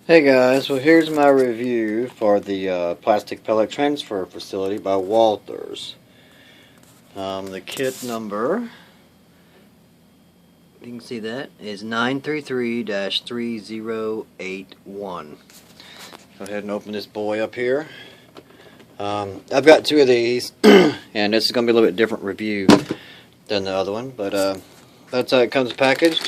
Hey guys, well here's my review for the plastic pellet transfer facility by Walthers. The kit number, you can see that, is 933-3081. Go ahead and open this boy up here. I've got two of these, and this is going to be a little bit different review than the other one, but that's how it comes packaged.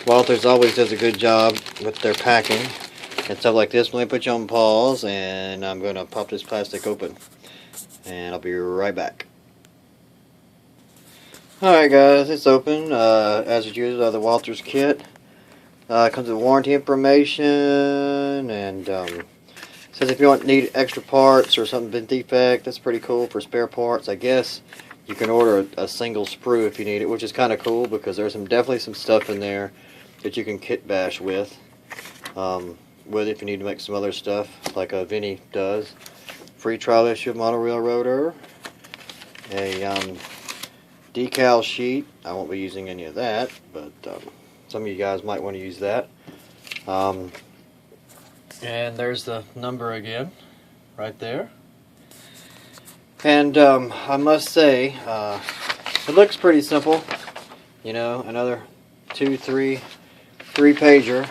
Walthers always does a good job with their packing and stuff like this. Let me put you on pause, and I'm going to pop this plastic open, and I'll be right back. Alright guys, it's open. As usual, the Walthers kit. It comes with warranty information, and says if you need extra parts or something been defect, that's pretty cool for spare parts. I guess you can order a single sprue if you need it, which is kind of cool because there's definitely some stuff in there that you can kit bash with if you need to make some other stuff like Vinny does. Free trial issue of model railroader, a decal sheet. I won't be using any of that, but some of you guys might want to use that. And there's the number again right there. And I must say, it looks pretty simple, you know, another three pager,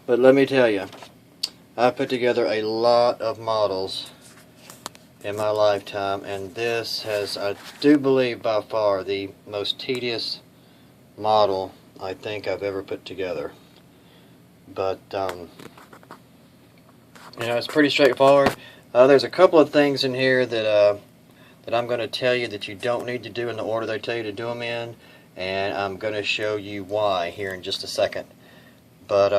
but let me tell you, I put together a lot of models in my lifetime, and this has, I do believe, by far the most tedious model I think I've ever put together. But you know, it's pretty straightforward. There's a couple of things in here that I'm going to tell you that you don't need to do in the order they tell you to do them in, and I'm going to show you why here in just a second. But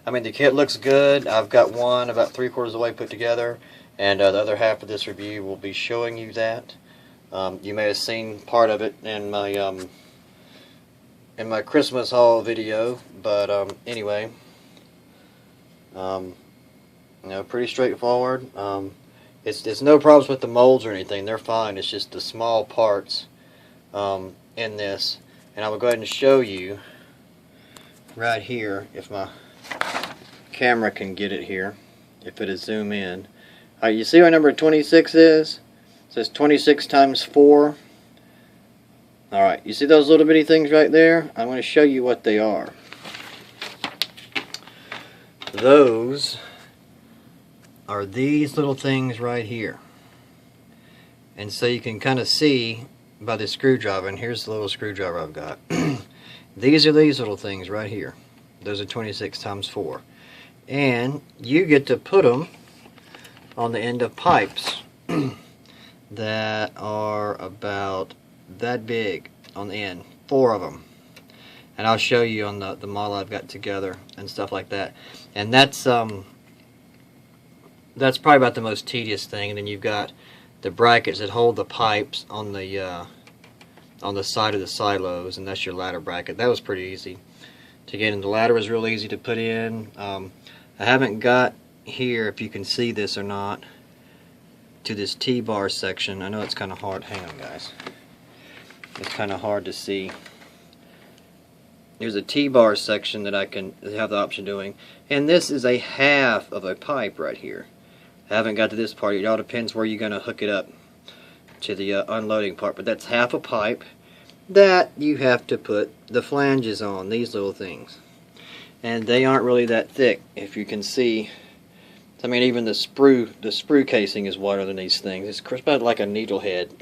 I mean, the kit looks good. I've got one about 3/4 of the way put together, and the other half of this review will be showing you that. You may have seen part of it in my Christmas haul video, but anyway, you know, pretty straightforward. It's no problems with the molds or anything. They're fine. It's just the small parts in this, and I will go ahead and show you right here if my camera can get it here, if it'll zoom in. You see what number 26 is? It says 26 times 4. Alright, you see those little bitty things right there? I'm going to show you what they are. Those are these little things right here. And so you can kind of see by the screwdriver, and here's the little screwdriver I've got. These are these little things right here. Those are 26 times 4. And you get to put them on the end of pipes that are about that big on the end. 4 of them. And I'll show you on the model I've got together and stuff like that. And that's probably about the most tedious thing. And then you've got the brackets that hold the pipes on the side of the silos, and that's your ladder bracket. That was pretty easy to get in. The ladder was real easy to put in. I haven't got here, if you can see this or not, to this T-bar section. I know it's kind of hard. Hang on, guys. It's kind of hard to see. There's a T-bar section that I can have the option of doing, and this is a half of a pipe right here. I haven't got to this part. It all depends where you're going to hook it up to the unloading part, but that's half a pipe that you have to put the flanges on, these little things. And they aren't really that thick, if you can see. I mean, even the sprue casing is wider than these things. It's about like a needle head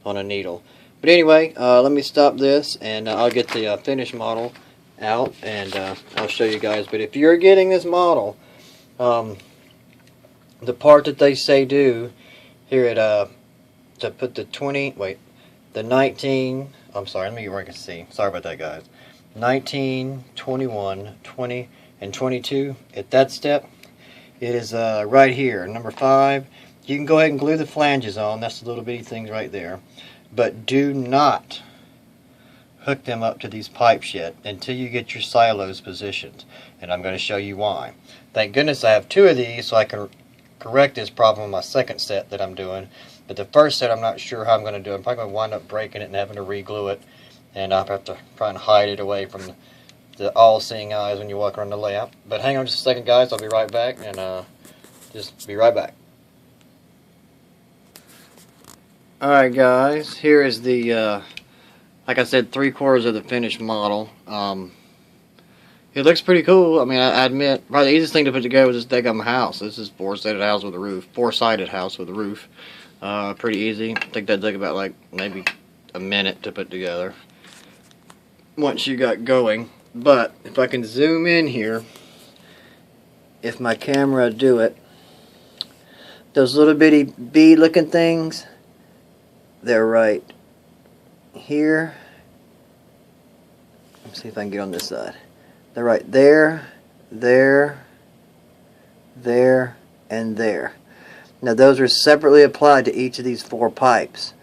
on a needle. But anyway, let me stop this, and I'll get the finished model out, and I'll show you guys. But if you're getting this model, the part that they say do here at to put the 19, I'm sorry, let me get where I can see. Sorry about that, guys. 19, 21, 20, and 22. At that step, it is right here, number 5. You can go ahead and glue the flanges on. That's the little bitty things right there. But do not hook them up to these pipes yet until you get your silos positioned. And I'm going to show you why. Thank goodness I have 2 of these so I can correct this problem on my second set that I'm doing. But the first set I'm not sure how I'm going to do. I'm probably going to wind up breaking it and having to re-glue it. And I'll have to try and hide it away from the all-seeing eyes when you walk around the layout. But hang on just a second, guys. I'll be right back, and just be right back. Alright, guys. Here is the, like I said, 3/4 of the finished model. It looks pretty cool. I mean, I admit, probably the easiest thing to put together was this daggum house. This is four-sided house with a roof. Four-sided house with a roof. Pretty easy. I think that took about, like, maybe a minute to put together once you got going. But if I can zoom in here, if my camera do it, those little bitty bead looking things, they're right here. Let's see if I can get on this side. They're right there, there, there, and there. Now those are separately applied to each of these 4 pipes.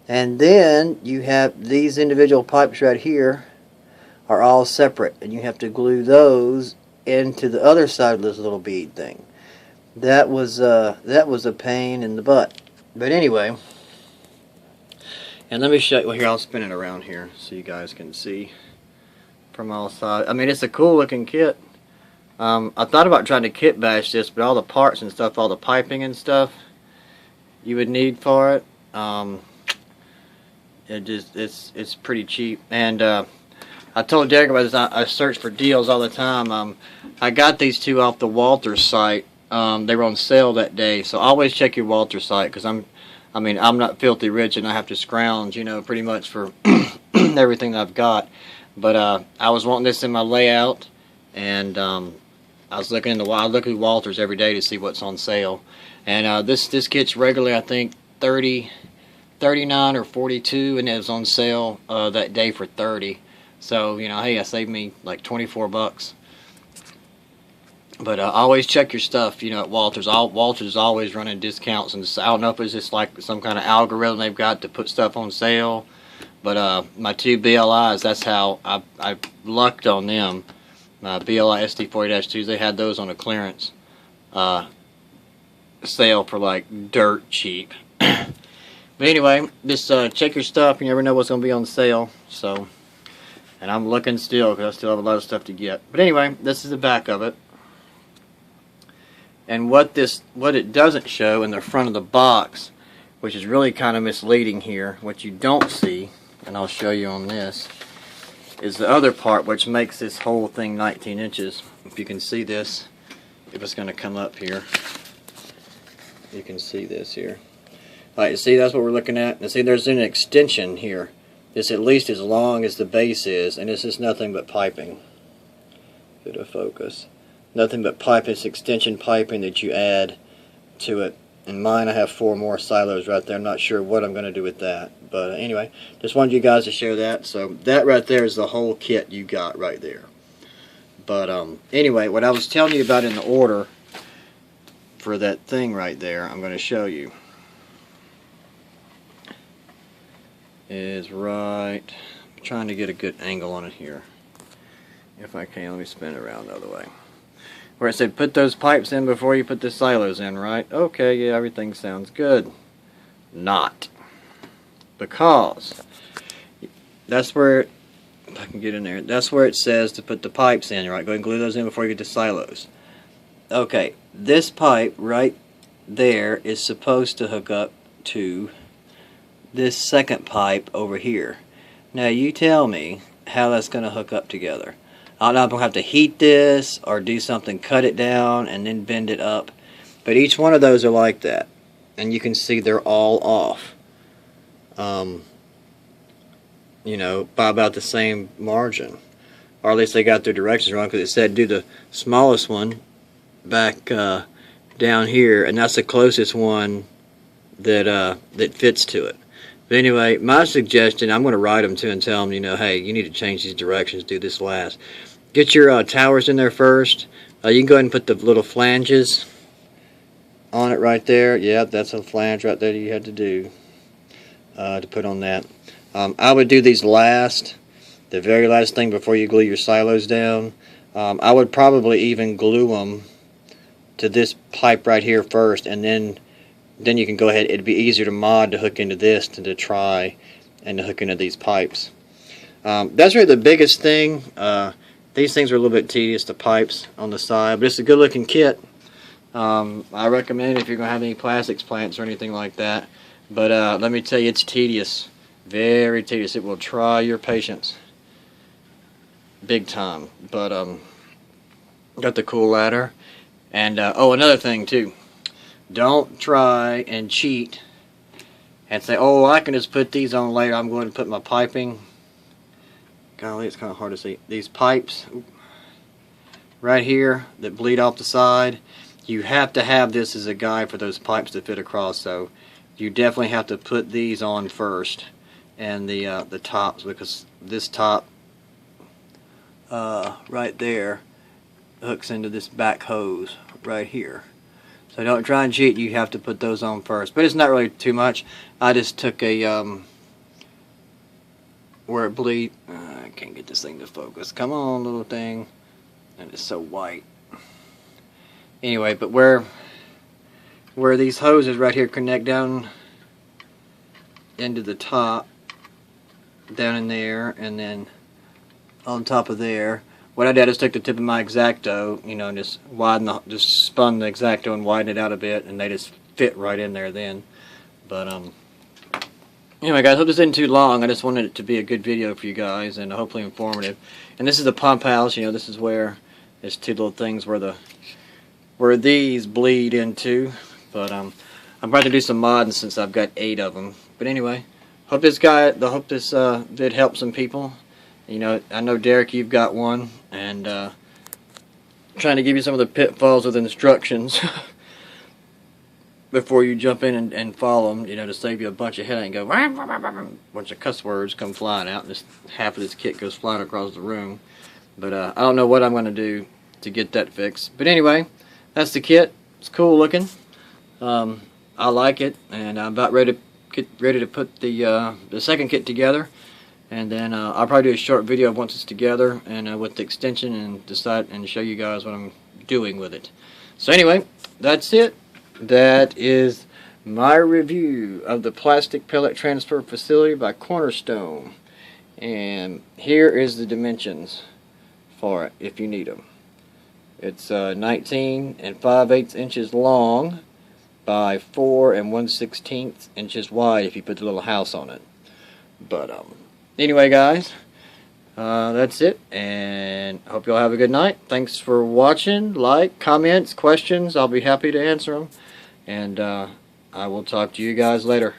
And then you have these individual pipes right here are all separate, and you have to glue those into the other side of this little bead thing. That was a pain in the butt. But anyway, and let me show you. Well, here, I'll spin it around here so you guys can see from all sides. I mean, it's a cool looking kit. I thought about trying to kit bash this, but all the parts and stuff, all the piping and stuff you would need for it, it's pretty cheap. And I told Derek about this. I search for deals all the time. I got these two off the Walthers site. They were on sale that day, so always check your Walthers site, because I'm not filthy rich and I have to scrounge, you know, pretty much for everything that I've got. But I was wanting this in my layout, and I was looking into I look at Walthers every day to see what's on sale. And this kit's regularly, I think, $39 or $42, and it was on sale that day for $30. So, you know, hey, it saved me like 24 bucks. But always check your stuff, you know, at Walthers. Walthers is always running discounts, and I don't know if it's just like some kind of algorithm they've got to put stuff on sale. But my 2 BLIs, that's how I lucked on them. My BLI SD40-2s, they had those on a clearance sale for like dirt cheap. But anyway, just check your stuff. You never know what's going to be on sale. So, and I'm looking still, because I still have a lot of stuff to get. But anyway, this is the back of it. And what it doesn't show in the front of the box, which is really kind of misleading here, what you don't see, and I'll show you on this, is the other part, which makes this whole thing 19 inches. If you can see this, if it's going to come up here, you can see this here. Alright, you see, that's what we're looking at. Now see, there's an extension here. It's at least as long as the base is, and this is nothing but piping. Bit of focus. Nothing but pipe. It's extension piping that you add to it. In mine, I have 4 more silos right there. I'm not sure what I'm going to do with that. But anyway, just wanted you guys to share that. So that right there is the whole kit you got right there. But anyway, what I was telling you about in the order for that thing right there, I'm going to show you. Is right. I'm trying to get a good angle on it here. If I can, let me spin it around the other way. Where it said put those pipes in before you put the silos in, right? Okay, yeah, everything sounds good. Not. Because that's where, if I can get in there, that's where it says to put the pipes in, right? Go ahead and glue those in before you get the silos. Okay, this pipe right there is supposed to hook up to this second pipe over here. Now you tell me how that's going to hook up together. I don't know if I'm going to have to heat this or do something, cut it down and then bend it up. But each one of those are like that. And you can see they're all off. You know, by about the same margin. Or at least they got their directions wrong, because it said do the smallest one back down here, and that's the closest one that fits to it. But anyway, my suggestion, I'm going to write them to and tell them, you know, hey, you need to change these directions, do this last. Get your towers in there first. You can go ahead and put the little flanges on it right there. Yeah, that's a flange right there that you had to do to put on that. I would do these last, the very last thing before you glue your silos down. I would probably even glue them to this pipe right here first, and then you can go ahead. It'd be easier to mod to hook into this than to try and to hook into these pipes. That's really the biggest thing. These things are a little bit tedious, the pipes on the side, but it's a good looking kit. I recommend it if you're going to have any plastics plants or anything like that. But let me tell you, it's tedious. Very tedious. It will try your patience. Big time. But got the cool ladder. And oh, another thing too. Don't try and cheat and say, oh, I can just put these on later. I'm going to put my piping. Golly, it's kind of hard to see. These pipes right here that bleed off the side. You have to have this as a guide for those pipes to fit across. So you definitely have to put these on first, and the tops, because this top right there hooks into this back hose right here. So don't try and cheat. You have to put those on first. But it's not really too much. I just took a where it bleed. I can't get this thing to focus. Come on, little thing. And it's so white. Anyway, but where these hoses right here connect down into the top, down in there, and then on top of there, what I did is took the tip of my X-Acto, you know, and just spun the X-Acto and widened it out a bit, and they just fit right in there then. But anyway, guys, hope this isn't too long. I just wanted it to be a good video for you guys, and hopefully informative. And this is the pump house. You know, this is where there's two little things where these bleed into. But I'm about to do some modding since I've got 8 of them. But anyway, hope this vid helped some people. You know, I know Derek, you've got one, and trying to give you some of the pitfalls with instructions before you jump in and follow them, you know, to save you a bunch of headache and go, a bunch of cuss words come flying out, and just half of this kit goes flying across the room. But I don't know what I'm going to do to get that fixed. But anyway, that's the kit. It's cool looking. I like it, and I'm about ready to put the second kit together. And then I'll probably do a short video once it's together and with the extension, and decide and show you guys what I'm doing with it. So anyway, that's it. That is my review of the plastic pellet transfer facility by Cornerstone. And here is the dimensions for it if you need them. It's 19 5/8 inches long by 4 1/16 inches wide if you put the little house on it. But anyway, guys, that's it, and hope y'all have a good night. Thanks for watching. Like, comments, questions, I'll be happy to answer them. And I will talk to you guys later.